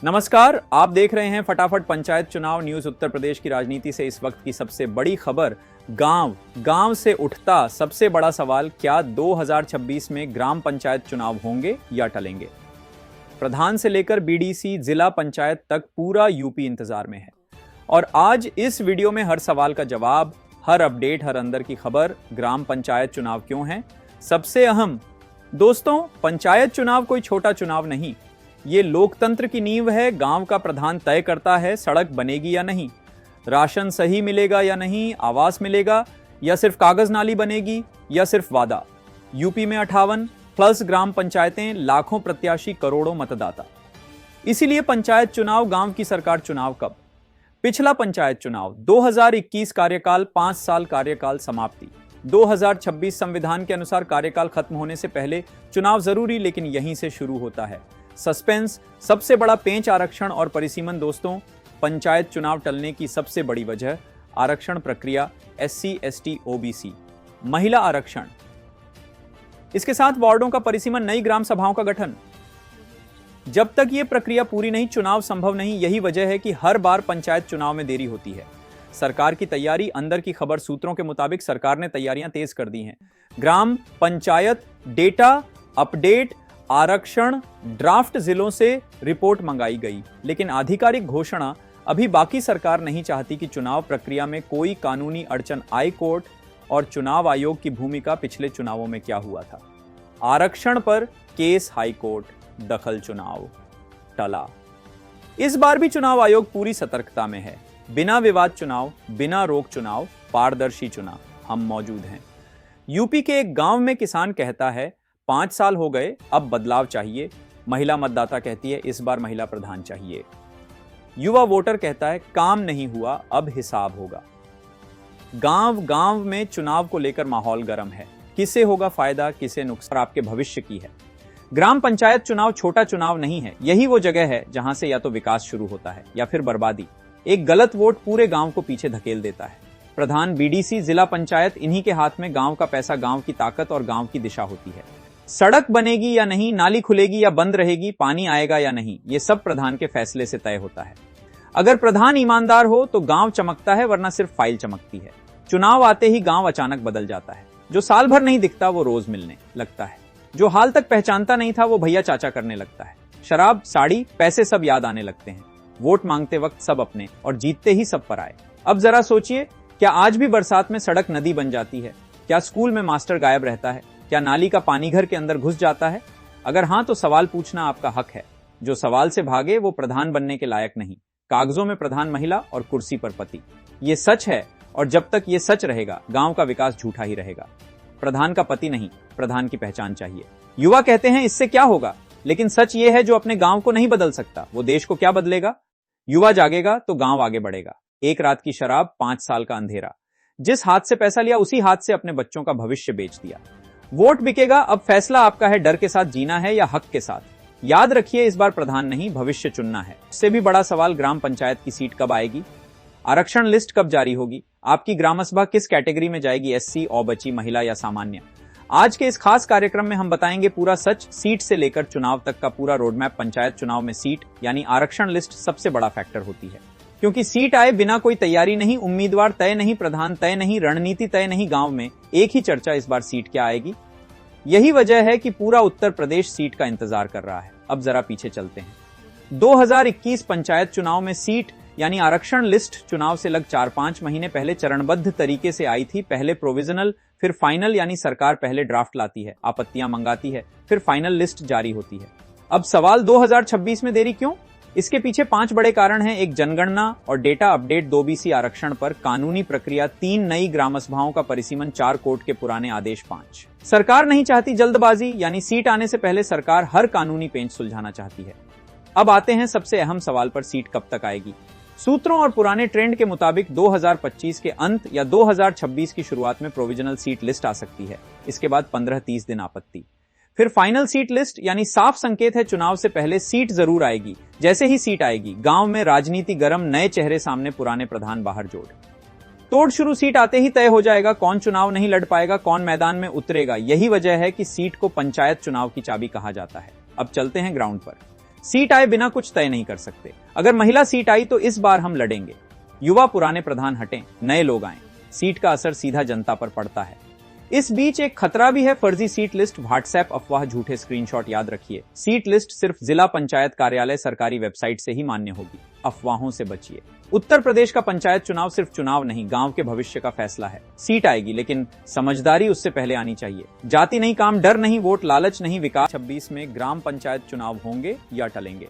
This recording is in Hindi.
नमस्कार, आप देख रहे हैं फटाफट पंचायत चुनाव न्यूज। उत्तर प्रदेश की राजनीति से इस वक्त की सबसे बड़ी खबर, गांव से उठता सबसे बड़ा सवाल, क्या 2026 में ग्राम पंचायत चुनाव होंगे या टलेंगे। प्रधान से लेकर बीडीसी, जिला पंचायत तक पूरा यूपी इंतजार में है और आज इस वीडियो में हर सवाल का जवाब, हर अपडेट, हर अंदर की खबर। ग्राम पंचायत चुनाव क्यों है सबसे अहम। दोस्तों, पंचायत चुनाव कोई छोटा चुनाव नहीं, ये लोकतंत्र की नींव है। गांव का प्रधान तय करता है सड़क बनेगी या नहीं, राशन सही मिलेगा या नहीं, आवास मिलेगा या सिर्फ कागज नाली बनेगी या सिर्फ वादा। यूपी में 58+ ग्राम पंचायतें, लाखों प्रत्याशी, करोड़ों मतदाता। इसीलिए पंचायत चुनाव गांव की सरकार चुनाव कब। पिछला पंचायत चुनाव 2021 कार्यकाल, 5 साल कार्यकाल समाप्ति। 2026 संविधान के अनुसार कार्यकाल खत्म होने से पहले चुनाव जरूरी, लेकिन यहीं से शुरू होता है सस्पेंस। सबसे बड़ा पेंच आरक्षण और परिसीमन। दोस्तों, पंचायत चुनाव टलने की सबसे बड़ी वजह आरक्षण प्रक्रिया, SC, ST, OBC, महिला आरक्षण, इसके साथ वार्डों का परिसीमन, नई ग्राम सभाओं का गठन। जब तक यह प्रक्रिया पूरी नहीं, चुनाव संभव नहीं। यही वजह है कि हर बार पंचायत चुनाव में देरी होती है। सरकार की तैयारी, अंदर की खबर, सूत्रों के मुताबिक सरकार ने तैयारियां तेज कर दी हैं। ग्राम पंचायत डेटा अपडेट, आरक्षण ड्राफ्ट जिलों से रिपोर्ट मंगाई गई, लेकिन आधिकारिक घोषणा अभी बाकी। सरकार नहीं चाहती कि चुनाव प्रक्रिया में कोई कानूनी अड़चन आए। कोर्ट और चुनाव आयोग की भूमिका, पिछले चुनावों में क्या हुआ था। आरक्षण पर केस हाई कोर्ट, दखल, चुनाव टला। इस बार भी चुनाव आयोग पूरी सतर्कता में है। बिना विवाद चुनाव, बिना रोक चुनाव, पारदर्शी चुनाव, हम मौजूद हैं। यूपी के एक गांव में किसान कहता है 5 साल हो गए, अब बदलाव चाहिए। महिला मतदाता कहती है इस बार महिला प्रधान चाहिए। युवा वोटर कहता है काम नहीं हुआ, अब हिसाब होगा। गांव गांव में चुनाव को लेकर माहौल गर्म है। किसे होगा फायदा, किसे नुकसान, आपके भविष्य की है। ग्राम पंचायत चुनाव छोटा चुनाव नहीं है। यही वो जगह है जहां से या तो विकास शुरू होता है या फिर बर्बादी। एक गलत वोट पूरे गांव को पीछे धकेल देता है। प्रधान, बीडीसी, जिला पंचायत, इन्हीं के हाथ में गांव का पैसा, गांव की ताकत और गांव की दिशा होती है। सड़क बनेगी या नहीं, नाली खुलेगी या बंद रहेगी, पानी आएगा या नहीं, ये सब प्रधान के फैसले से तय होता है। अगर प्रधान ईमानदार हो तो गांव चमकता है, वरना सिर्फ फाइल चमकती है। चुनाव आते ही गांव अचानक बदल जाता है। जो साल भर नहीं दिखता वो रोज मिलने लगता है। जो हाल तक पहचानता नहीं था वो भैया चाचा करने लगता है। शराब, साड़ी, पैसे सब याद आने लगते हैं। वोट मांगते वक्त सब अपने और जीतते ही सब पराए। अब जरा सोचिए, क्या आज भी बरसात में सड़क नदी बन जाती है? क्या स्कूल में मास्टर गायब रहता है? क्या नाली का पानी घर के अंदर घुस जाता है? अगर हां तो सवाल पूछना आपका हक है। जो सवाल से भागे वो प्रधान बनने के लायक नहीं। कागजों में प्रधान महिला और कुर्सी पर पति, ये सच है। और जब तक ये सच रहेगा, गांव का विकास झूठा ही रहेगा। प्रधान का पति नहीं, प्रधान की पहचान चाहिए। युवा कहते हैं इससे क्या होगा, लेकिन सच ये है, जो अपने गांव को नहीं बदल सकता वो देश को क्या बदलेगा। युवा जागेगा तो गांव आगे बढ़ेगा। एक रात की शराब, 5 साल का अंधेरा। जिस हाथ से पैसा लिया उसी हाथ से अपने बच्चों का भविष्य बेच दिया। वोट बिकेगा, अब फैसला आपका है। डर के साथ जीना है या हक के साथ। याद रखिए, इस बार प्रधान नहीं, भविष्य चुनना है। उससे भी बड़ा सवाल, ग्राम पंचायत की सीट कब आएगी, आरक्षण लिस्ट कब जारी होगी, आपकी ग्राम सभा किस कैटेगरी में जाएगी, SC, OBC, महिला या सामान्य। आज के इस खास कार्यक्रम में हम बताएंगे पूरा सच, सीट से लेकर चुनाव तक का पूरा रोडमैप। पंचायत चुनाव में सीट यानी आरक्षण लिस्ट सबसे बड़ा फैक्टर होती है, क्योंकि सीट आए बिना कोई तैयारी नहीं, उम्मीदवार तय नहीं, प्रधान तय नहीं, रणनीति तय नहीं। गांव में एक ही चर्चा, इस बार सीट क्या आएगी। यही वजह है कि पूरा उत्तर प्रदेश सीट का इंतजार कर रहा है। अब जरा पीछे चलते हैं। 2021 पंचायत चुनाव में सीट यानी आरक्षण लिस्ट चुनाव से लग 4-5 महीने पहले चरणबद्ध तरीके से आई थी। पहले प्रोविजनल, फिर फाइनल, यानी सरकार पहले ड्राफ्ट लाती है, आपत्तियां मंगाती है, फिर फाइनल लिस्ट जारी होती है। अब सवाल, 2026 में देरी क्यों? इसके पीछे 5 बड़े कारण हैं। एक, जनगणना और डेटा अपडेट, 2 BC आरक्षण पर कानूनी प्रक्रिया, 3 नई ग्राम सभाओं का परिसीमन, 4 कोर्ट के पुराने आदेश, 5 सरकार नहीं चाहती जल्दबाजी, यानी सीट आने से पहले सरकार हर कानूनी पेंच सुलझाना चाहती है। अब आते हैं सबसे अहम सवाल पर, सीट कब तक आएगी। सूत्रों और पुराने ट्रेंड के मुताबिक 2025 के अंत या 2026 की शुरुआत में प्रोविजनल सीट लिस्ट आ सकती है। इसके बाद 15-30 दिन आपत्ति, फिर फाइनल सीट लिस्ट, यानी साफ संकेत है चुनाव से पहले सीट जरूर आएगी। जैसे ही सीट आएगी, गांव में राजनीति गरम, नए चेहरे सामने, पुराने प्रधान बाहर जोड़ तोड़ शुरू। सीट आते ही तय हो जाएगा कौन चुनाव नहीं लड़ पाएगा, कौन मैदान में उतरेगा। यही वजह है कि सीट को पंचायत चुनाव की चाबी कहा जाता है। अब चलते हैं ग्राउंड पर। सीट आए बिना कुछ तय नहीं कर सकते। अगर महिला सीट आई तो इस बार हम लड़ेंगे। युवा पुराने प्रधान हटें, नए लोग आएं। सीट का असर सीधा जनता पर पड़ता है। इस बीच एक खतरा भी है, फर्जी सीट लिस्ट, व्हाट्सएप अफवाह, झूठे स्क्रीनशॉट। याद रखिए, सीट लिस्ट सिर्फ जिला पंचायत कार्यालय सरकारी वेबसाइट से ही मान्य होगी। अफवाहों से बचिए। उत्तर प्रदेश का पंचायत चुनाव सिर्फ चुनाव नहीं, गांव के भविष्य का फैसला है। सीट आएगी, लेकिन समझदारी उससे पहले आनी चाहिए। जाति नहीं काम, डर नहीं, वोट लालच नहीं, विकास। 26 में ग्राम पंचायत चुनाव होंगे या टलेंगे।